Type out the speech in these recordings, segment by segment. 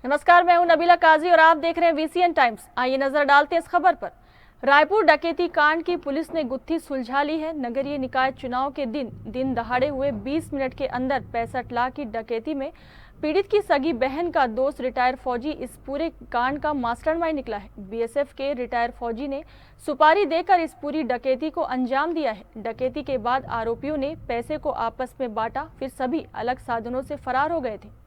नमस्कार, मैं हूं नबीला काजी और आप देख रहे हैं वीसीएन टाइम्स। आइए नजर डालते हैं इस खबर पर। रायपुर डकैती कांड की पुलिस ने गुत्थी सुलझा ली है। नगरीय निकाय चुनाव के दिन दहाड़े हुए 20 मिनट के अंदर 65 लाख की डकैती में पीड़ित की सगी बहन का दोस्त रिटायर फौजी इस पूरे कांड का मास्टरमाइंड निकला है। बीएसएफ के रिटायर फौजी ने सुपारी देकर इस पूरी डकैती को अंजाम दिया है। डकैती के बाद आरोपियों ने पैसे को आपस में बांटा, फिर सभी अलग साधनों से फरार हो गए थे।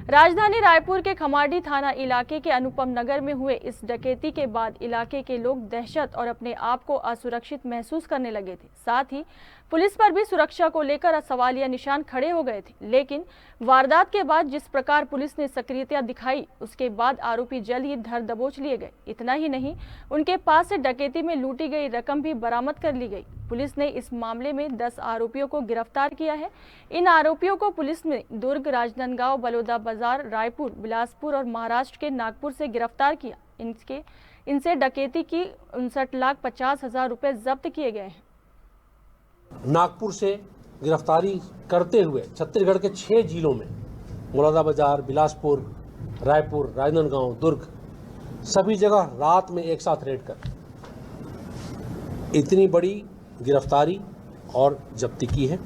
राजधानी रायपुर के खमाडी थाना इलाके के अनुपम नगर में हुए इस डकैती के बाद इलाके के लोग दहशत और अपने आप को असुरक्षित महसूस करने लगे थे। साथ ही पुलिस पर भी सुरक्षा को लेकर सवालिया निशान खड़े हो गए थे। लेकिन वारदात के बाद जिस प्रकार पुलिस ने सक्रियता दिखाई, उसके बाद आरोपी जल्द ही धर दबोच लिए गए। इतना ही नहीं, उनके पास से डकैती में लूटी गई रकम भी बरामद कर ली गई। पुलिस ने इस मामले में 10 आरोपियों को गिरफ्तार किया है। इन आरोपियों को पुलिस ने दुर्ग, राजनांदगांव, बलौदा बाजार, रायपुर, बिलासपुर और महाराष्ट्र के नागपुर से गिरफ्तार किया। इनसे डकैती की 59,50,000 रुपए जब्त किए गए हैं। नागपुर से गिरफ्तारी करते हुए छत्तीसगढ़ के 6 जिलों में बलौदा बाजार, बिलासपुर, रायपुर, राजनांदगांव, दुर्ग सभी जगह रात में एक साथ रेड कर इतनी बड़ी गिरफ्तारी और जब्ती की है।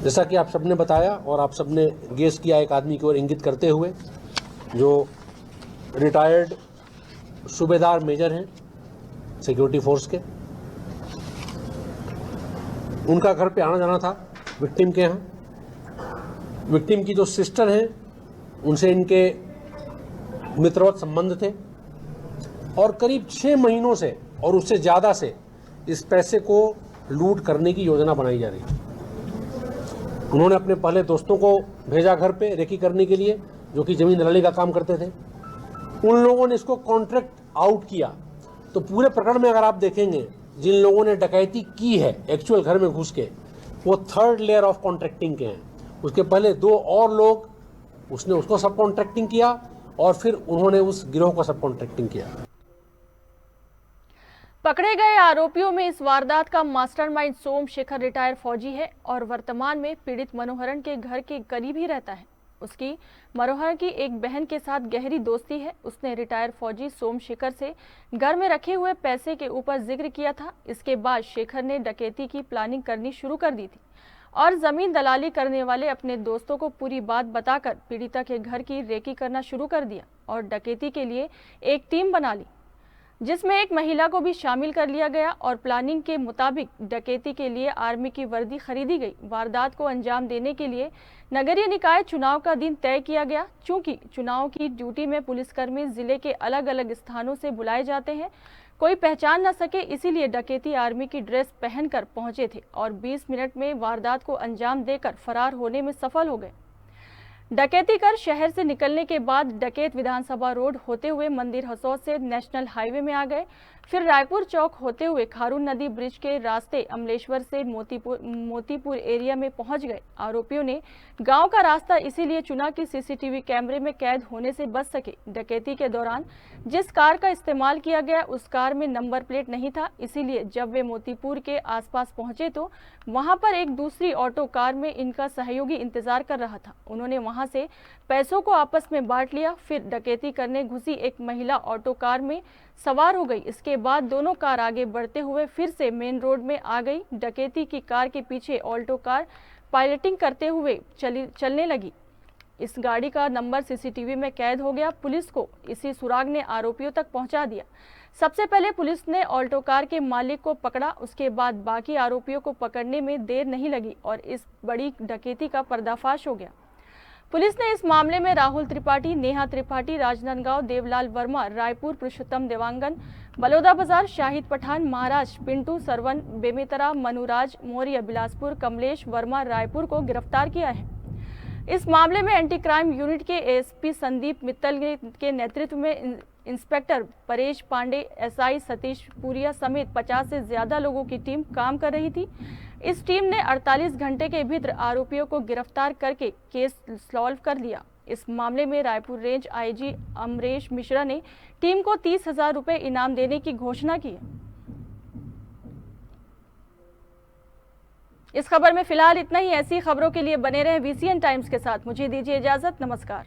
जैसा कि आप सबने बताया और आप सबने गेस किया, एक आदमी की ओर इंगित करते हुए, जो रिटायर्ड सूबेदार मेजर हैं सिक्योरिटी फोर्स के, उनका घर पे आना जाना था विक्टिम के यहाँ। विक्टिम की जो सिस्टर हैं, उनसे इनके मित्रवत संबंध थे और करीब 6 महीनों से और उससे ज़्यादा से इस पैसे को लूट करने की योजना बनाई जा रही है। उन्होंने अपने पहले दोस्तों को भेजा घर पे रेकी करने के लिए, जो कि जमीन दलाली का काम करते थे। उन लोगों ने इसको कॉन्ट्रैक्ट आउट किया। तो पूरे प्रकरण में अगर आप देखेंगे, जिन लोगों ने डकैती की है एक्चुअल घर में घुस के, वो 3rd लेयर ऑफ कॉन्ट्रैक्टिंग के हैं। उसके पहले 2 और लोग, उसने उसको सब कॉन्ट्रैक्टिंग किया और फिर उन्होंने उस गिरोह को सब कॉन्ट्रैक्टिंग किया। पकड़े गए आरोपियों में इस वारदात का मास्टरमाइंड सोमशेखर रिटायर फौजी है और वर्तमान में पीड़ित मनोहरन के घर के करीब ही रहता है। उसकी मनोहर की एक बहन के साथ गहरी दोस्ती है। उसने रिटायर फौजी सोमशेखर से घर में रखे हुए पैसे के ऊपर जिक्र किया था। इसके बाद शेखर ने डकैती की प्लानिंग करनी शुरू कर दी थी और जमीन दलाली करने वाले अपने दोस्तों को पूरी बात बताकर पीड़िता के घर की रेकी करना शुरू कर दिया और डकैती के लिए एक टीम बना ली, जिसमें एक महिला को भी शामिल कर लिया गया और प्लानिंग के मुताबिक डकैती के लिए आर्मी की वर्दी खरीदी गई। वारदात को अंजाम देने के लिए नगरीय निकाय चुनाव का दिन तय किया गया। चूंकि चुनाव की ड्यूटी में पुलिसकर्मी जिले के अलग अलग स्थानों से बुलाए जाते हैं, कोई पहचान न सके, इसीलिए डकैती आर्मी की ड्रेस पहनकर पहुंचे थे और 20 मिनट में वारदात को अंजाम देकर फरार होने में सफल हो गए। डकैती कर शहर से निकलने के बाद डकैत विधानसभा रोड होते हुए मंदिर हसौद से नेशनल हाईवे में आ गए। फिर रायपुर चौक होते हुए खारून नदी ब्रिज के रास्ते अमलेश्वर से मोतीपुर एरिया में पहुंच गए। आरोपियों ने गांव का रास्ता इसीलिए चुना कि सीसीटीवी कैमरे में कैद होने से बच सके। डकैती के दौरान जिस कार का इस्तेमाल किया गया, उस कार में नंबर प्लेट नहीं था, इसीलिए जब वे मोतीपुर के आसपास पहुंचे तो वहां पर एक दूसरी ऑटो कार में इनका सहयोगी इंतजार कर रहा था। उन्होंने वहां से पैसों को आपस में बांट लिया। फिर डकैती करने घुसी एक महिला ऑटो कार में सवार हो गई। इसके बाद दोनों कार आगे बढ़ते हुए फिर से मेन रोड में आ गई। डकैती की कार के पीछे ऑल्टो कार पायलटिंग करते हुए चलने लगी। इस गाड़ी का नंबर सीसीटीवी में कैद हो गया। पुलिस को इसी सुराग ने आरोपियों तक पहुंचा दिया। सबसे पहले पुलिस ने ऑल्टो कार के मालिक को पकड़ा, उसके बाद बाकी आरोपियों को पकड़ने में देर नहीं लगी और इस बड़ी डकैती का पर्दाफाश हो गया। पुलिस ने इस मामले में राहुल त्रिपाठी, नेहा त्रिपाठी, राजनांदगांव, देवलाल वर्मा, रायपुर पुरुषोत्तम देवांगन, बलौदा बाजार शाहिद पठान, महाराष्ट्र पिंटू सरवन, बेमेतरा मनुराज मौर्य, बिलासपुर कमलेश वर्मा रायपुर को गिरफ्तार किया है। इस मामले में एंटी क्राइम यूनिट के एएसपी संदीप मित्तल के नेतृत्व में इंस्पेक्टर परेश पांडे, एसआई सतीश पुरिया समेत 50 से ज्यादा लोगों की टीम काम कर रही थी। इस टीम ने 48 घंटे के भीतर आरोपियों को गिरफ्तार करके केस सॉल्व कर दिया। इस मामले में रायपुर रेंज आईजी अमरेश मिश्रा ने टीम को 30,000 रुपए इनाम देने की घोषणा की है। इस खबर में फिलहाल इतना ही। ऐसी खबरों के लिए बने रहें वीसीएन टाइम्स के साथ। मुझे दीजिए इजाजत। नमस्कार।